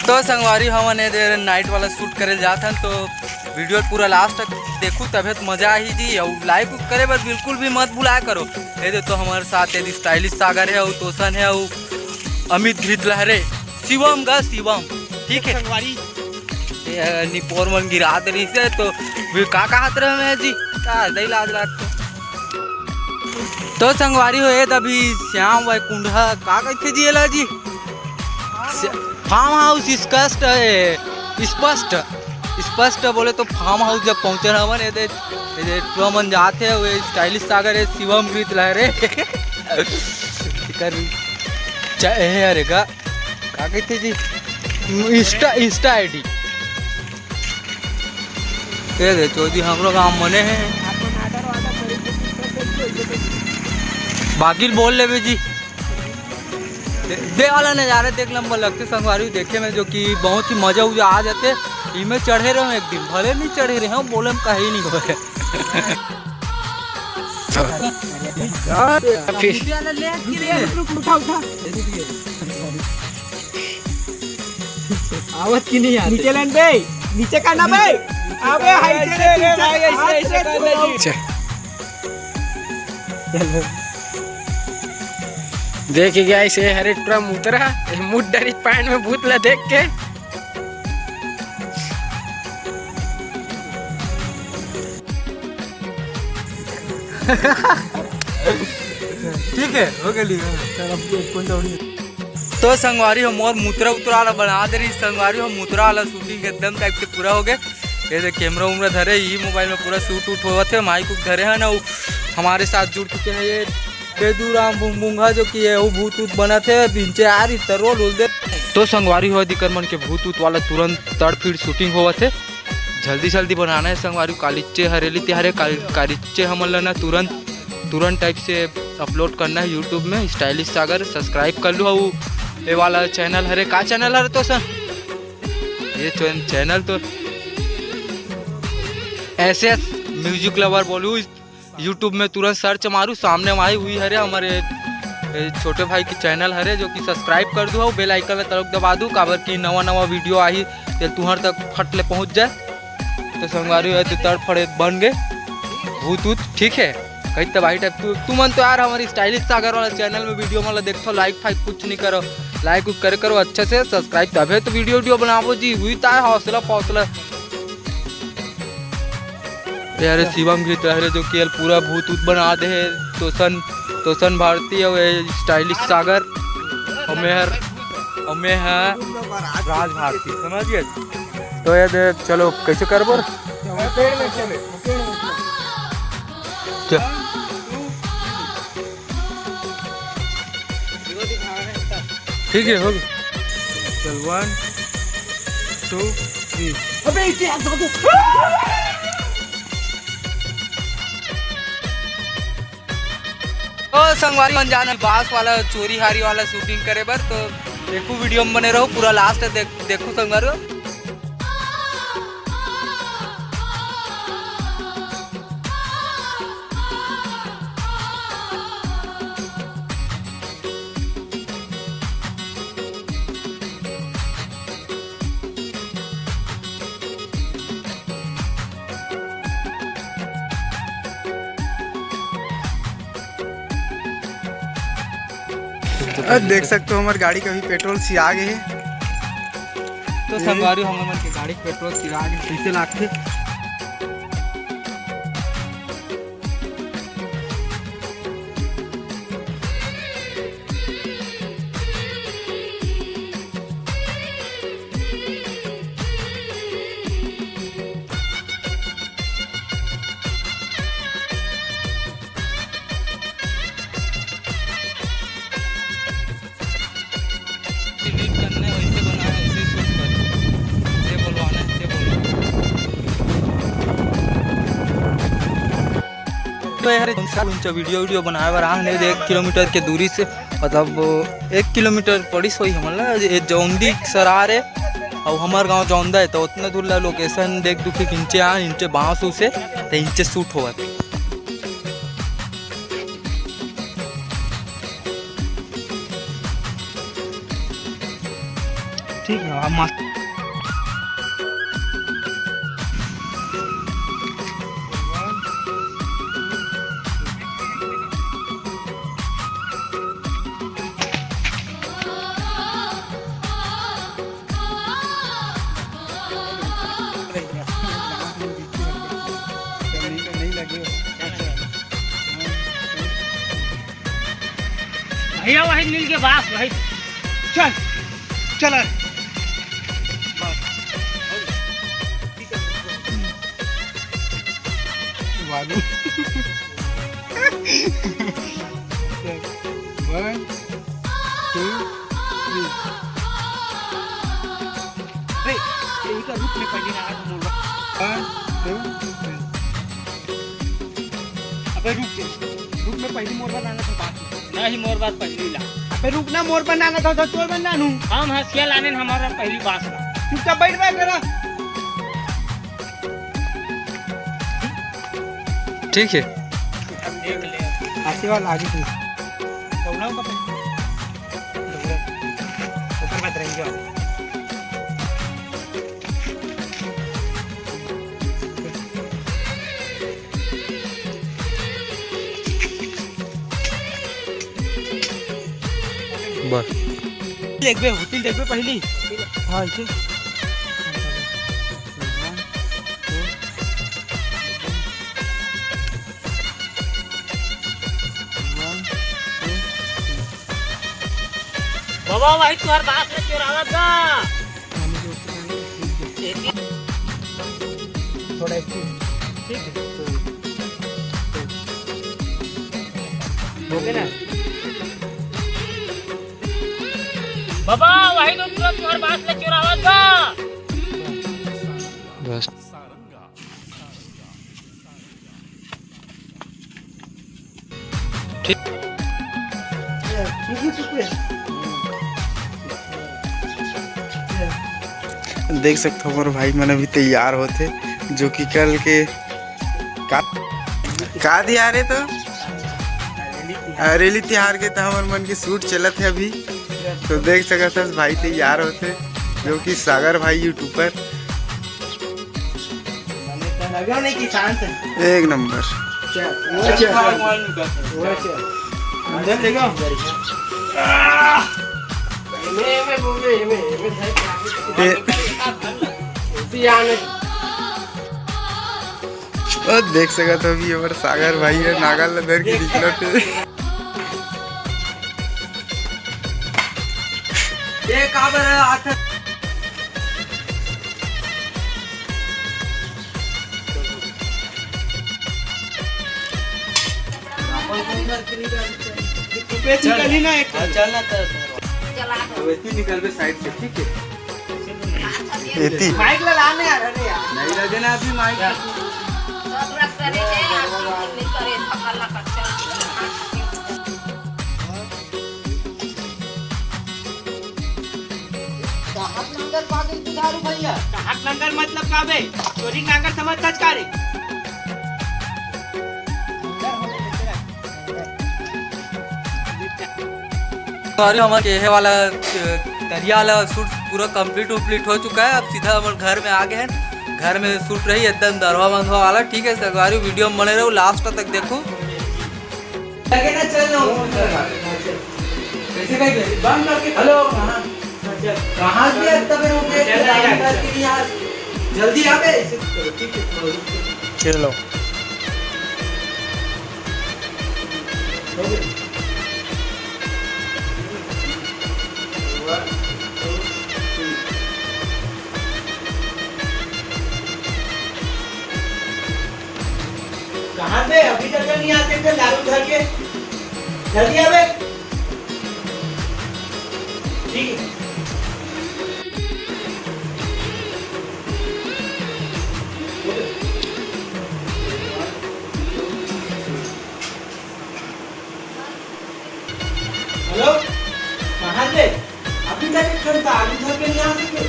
तो संगवारी हमन नाइट वाला शूट करे जाथन तो वीडियो पूरा लास्ट तक देखू तबे तो मजा आई जी। और लाइक करे बस बिल्कुल भी मत भुलाया करो। ये तो हमारे साथ ये स्टाइलिश सागर है, तोसन है, अमित घृतलहरे, शिवम का शिवम, ठीक है संगवारी निपोर मन गिरा दरी से तो का कहत रहे मैं जी का लाज लाग तो संगवारी हो अभी श्याम भाई कुंडा का कहते जी एला जी फार्म हाउस स्पष्ट स्पष्ट बोले तो फार्म हाउस जब पहुँचे हमन मन जाते हुए स्टाइलिश सागर है, शिवम घृतलहरे अरे का कहते जी इंस्टा आईडी तो जी हम लोग काम मने हैं बाकी बोल ले जी दे वाला नज़ारे देख लंबा लगते संगवारी देखे में जो कि बहुत ही मजा उजा आ जाते। इमें चढ़े रहे एक दिन भले नहीं चढ़े रहे हम बोले कहीं नहीं हो आवत की नहीं आती नीचे लैंड बे नीचे करना बे अबे हाइट रे भाई ऐसे करना जी। देख गया इसे हरे ट्रम उतरा मुठ डरी पैंट में भूतला देख के ठीक है हो गई। तो संगवारी हम और मुतरा उतरा वाला बना दे रही संगवारी हम मुतरा वाला शूटिंग एकदम टाइप से पूरा हो गए। ये कैमरा उमरा धरे ये मोबाइल में पूरा शूट उठ हुआ थे माइक उठ धरे हैं ना हमारे साथ जुड़ चुके हैं ये बेदूराम बुंगा जो कि वो भूत ऊत बना थे नीचे आ रही रोल उल दे। तो संगवारी हुआ दिकरमन के भूत ऊत वाला तुरंत तड़ फिर शूटिंग हुआ थे जल्दी जल्दी बनाना है संगवारी कालीचे हरेली तिहारे कालीचे हमन ना तुरंत टाइप से अपलोड करना है यूट्यूब में स्टाइलिश सागर सब्सक्राइब कर लो। ये वाला चैनल हरे का चैनल हरे तो सर ये चैनल तो SS म्यूजिक लवर बोलू यूट्यूब में तुरंत सर्च मारू सामने आई हुई हरे हमारे छोटे भाई की चैनल हरे जो कि सब्सक्राइब कर दो बेल आइकन में तरफ दबा दूँ काबर की नवा वीडियो आई तो तुम्हारे तक फट ले पहुँच जाए। तो संगवारी है तो तड़फड़े बन गए भूत ऊत ठीक है कहीं तब आई टाइप तू मन तो यार हमारी स्टाइलिश सागर वाला चैनल में वीडियो मतलब देखो लाइक फाइक कुछ नहीं करो लाइक करो अच्छे से सब्सक्राइब तभी तो वीडियो बनाओ जी हुई तार हौसला यार शिवम घृतलहरे जो कि पूरा भूत ऊत बना दे है तोसन भारती है स्टाइलिश सागर हमें है राज भारती समझिए। तो ये चलो कैसे करबो ठीक है हो चल 1 2 3 अबे तो संगवारी मन जाना बांस वाला चोरी हारी वाला शूटिंग करे बर तो देखो वीडियो में बने रहो पूरा लास्ट देखो संगवारी। देख सकते हो हमारी गाड़ी का भी पेट्रोल सिया गए है। तो संगवारी हमारे गाड़ी पेट्रोल सिया गए कैसे लागते तो यार ऊंचा वीडियो बनाए बर आने 1 किलोमीटर के दूरी से मतलब 1 किलोमीटर पड़ी सोई हमला जौंदी सरार है और हमार गांव जौंदा है तो उतना दूर ला लोकेशन देख दुखी इंचे इंचे बाँस से तो इंचे शूट हुआ ठीक है अब मस्त भैया वही मिल के बास भाई चल चल वालू 1 2 3 रे इनका रुक में पड़ी ना आज मोर 1 2 3 अबे रुक में पहली मोर बनाना था बात नहीं मोर बात पहली ला अबे रुक ना मोर बनाना था चोर बनना नू हम हंसिया लाने हमारा पहली बास ला चुपचाप बैठ रहा मेरा ठीक है देख ले आगे वाला आगे तू दौड़ाओ का ऊपर मत रहेंगे बस देख बे होटल देख बे पहली हां इसे बाबा भाई तुहार बात में चोरावत गा थोड़ा ठीक है ओके ना बाबा वही तो तुहार बात में चोरावत गा बस देख सकते हो हमारे भाई मन अभी तैयार होते जो कि कल के का दिया रे तो रेली तिहार के तो हमारे मन के शूट चलत है अभी तो देख सकते हो भाई तैयार होते जो कि सागर भाई यूट्यूबर एक नंबर देख सकते हो अभी हमारे सागर भाई है नागल धर के निकलते ये काबर है हाथ निकली ना एक चल ना तो वैसे निकल पे साइड से ठीक है एती माइक लाने आ रहे यार नहीं लगे ना अभी माइक सब रख करे जे आप नहीं करे थकल ना कच्चा हाथ नंगर पागल तुधारू भैया हाथ नंगर मतलब का बे चोरी नंगर समझ सच का रे अरे हमारे ये वाला तरिया वाला शूट पूरा कंप्लीट हो चुका है। अब सीधा हमारे घर में आ गए हैं। घर में शूट रही एकदम दरवा बंधवा वाला। ठीक है सरकारी वीडियो में बने रहो लास्ट तक देखो। हेलो कहाँ जल्दी आ गए चलो कहाँ पे अभी तक नहीं आते थे दारू घर के जल्दी आवे ठीक है हेलो कहाँ से अभी तक खड़ता दारू घर के नहीं आ सके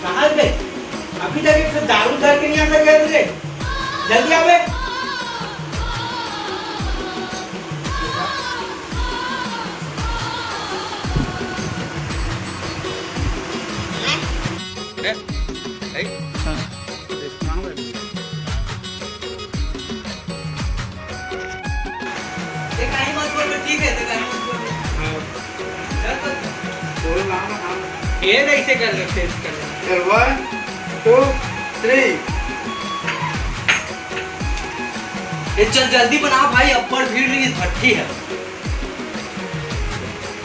कहाँ से अभी तक दारू घर के नहीं आ सके तुझे जल्दी आवे ठीक है तो ये नहीं से कर सकते इसका। चल 1 2 3 ये चल जल्दी बना भाई, अब्बड़ भीड़ लगी, भट्टी है।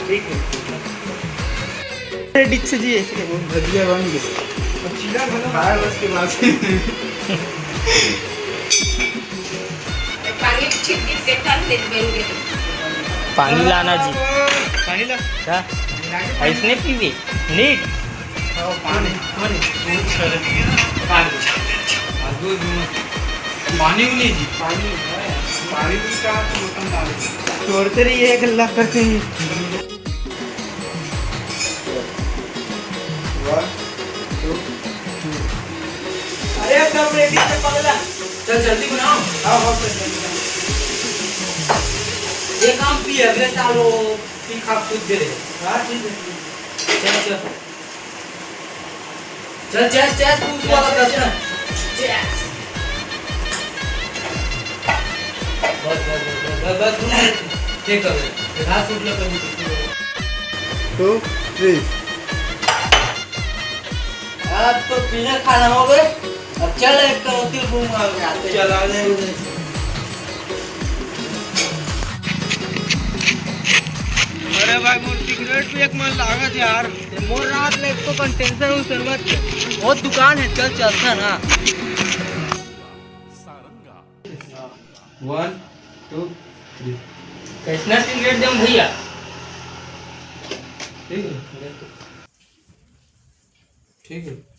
ठीक है डिक्स जी ऐसे भजिया बन गए चीला भला खाया उसके बाद पानी की छिटकी से कर ले देंगे। पानी लाना जी। पानी ला क्या ऐसने पीवी नीट पानी पानी पानी नहीं जी, पानी पानी भी का मौसम डाल तोड़ते रही है गल्ला करते हैं। 1 2 अरे सब रेडी है पगला। चल जल्दी बनाओ। हाँ हाँ सर ये काम पी अगले साल वो पी खा खुद दे रहे। हाँ ठीक है। चल चल चल चल चल तू उस वाला कर ना। बस ठीक है, हाथ उठ लो कभी। 2 3 आज तो पीने खाना हो गए, अब चल एक करोती रूम आ गया चला ले। अरे भाई मोर सिगरेट भी एक मन लागत यार। मोर रात में एक तो टेंशन हो सरमत बहुत दुकान है, चल चलता ना। 1 2 3 कैसना सिगरेट दम भैया। ठीक है ठीक है।